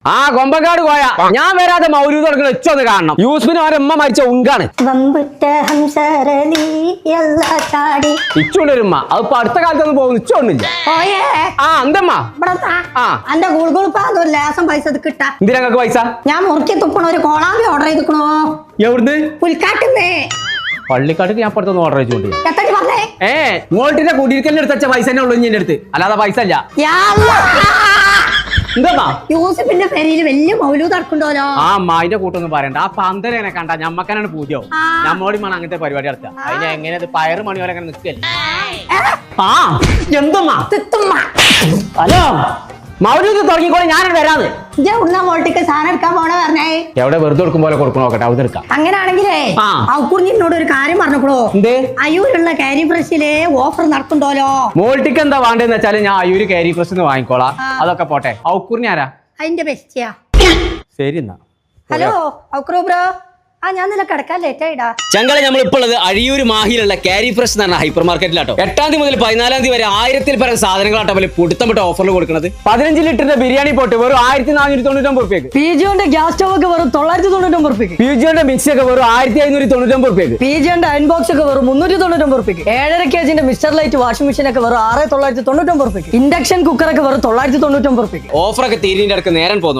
ആ കൊമ്പക്കാട് പോയാ ഞാൻ വരാതെ മൗലൂദ് തുടങ്ങുന്ന വെച്ചൊന്ന് കാണണം. യൂസ്ഫിന് അവരെ ഉമ്മ മരിച്ച ഉങ്കാണ്. ഇച്ചുകൊണ്ടിരുമ്മ അതിപ്പോ അടുത്ത കാലത്തൊന്നും പോകുന്നു ഇച്ചോണ്ടില്ല. ആ എന്തമ്മ എന്തിനാ പൈസ? ഞാൻ മുറുക്കി തുപ്പണ ഒരു കോളാമ്പി ഓർഡർ ചെയ്തിക്കണോ. എവിടുന്ന്? പുൽക്കാട്ടുന്നേ. പള്ളിക്കാട്ടിക്ക് ഞാൻ പുറത്തൊന്ന് ഓർഡർ ചെയ്തോണ്ട്. മോൾട്ടിന്റെ കുടിയിരിക്കലിന് എടുത്ത പൈസ തന്നെ ഉള്ളു എന്റെ അടുത്ത്, അല്ലാതെ പൈസ ഇല്ല. യൂസഫിന്റെ പേരില് വലിയ മൗലൂദ് നടക്കണ്ടോലോ. ആ അമ്മായിന്റെ കൂട്ടൊന്നും പറയണ്ട. ആ പന്തലെന്നെ കണ്ട ഞമ്മക്കനാണ് പൂജയാവും. നമ്മോടി വേണം അങ്ങനത്തെ പരിപാടി നടത്തുക. അതിന് എങ്ങനെ പയറ് മണി വരെ അങ്ങനെ നിൽക്കല്ലേ. ആ എന്തമ്മാ ഹലോ മൗലൂദ് തുടങ്ങിക്കോളെ, ഞാനത് വരാതെ. മോൾട്ടിക്ക് സാധനം എടുക്കാൻ പോണ പറഞ്ഞേ. എവിടെ വെറുതെ കൊടുക്കും പോലെ കൊടുക്കണോ നോക്കട്ടെ, അവിടെ എടുക്കാം. അങ്ങനെയാണെങ്കിലേ ഔക്കുറിഞ്ഞിനോട് ഒരു കാര്യം പറഞ്ഞോളൂ. എന്തേ? അയ്യൂരുള്ള കാരി ഫ്രഷിലെ ഓഫർ നടക്കണ്ടോലോ. മോൾട്ടിക്ക് എന്താ വേണ്ടെന്ന് വെച്ചാല് ഞാൻ അയ്യൂര് കാരി ഫ്രഷ് വാങ്ങിക്കോളാം. അതൊക്കെ പോട്ടെ. ഔക്കുറിഞ്ഞി ആരാ? അതിന്റെ ബെസ്റ്റിയാ. ശരി എന്നാ. ഹലോ ഔക്രൂ ബ്രോ. ഞാൻ നില കിടക്കാൻ ലേറ്റ് ആയിടാ. ചങ്കളെ നമ്മളിപ്പോൾ ഉള്ളത് അഴിയൂർ മാഹിയിലുള്ള കാരി ഫ്രഷ് എന്ന് പറഞ്ഞ ഹൈപ്പർ മാർക്കറ്റിലാട്ടോ. 8-ാം തീയതി മുതൽ 14-ാം തീയതി വരെ 1000-ൽ പരം സാധനങ്ങളാട്ടോ പോലെ പുടുത്തപ്പെട്ട ഓഫറിൽ കൊടുക്കുന്നത്. 15 ലിറ്ററിന്റെ ബിരിയാണി പോട്ട് വെറും 1499 രൂപയ്ക്ക്. പിജിയുടെ ഗ്യാസ് സ്റ്റവ് ഒക്കെ വെറും 999 രൂപയ്ക്ക്. പിജിയുടെ മിക്സി ഒക്കെ വെറും 1599 രൂപയ്ക്ക്. പിജിയുടെ അയൺ ബോക്സ് ഒക്കെ വെറും 399 രൂപയ്ക്ക്. 7.5 kg mister light washing machine ഒക്കെ വെറും 6999 രൂപയ്ക്ക്. ഇൻഡക്ഷൻ കുക്കർ ഒക്കെ വെറും 999 രൂപയ്ക്ക്. ഓഫറൊക്കെ തീരിന്റെ അടുക്ക് നേരം പോകുന്നു.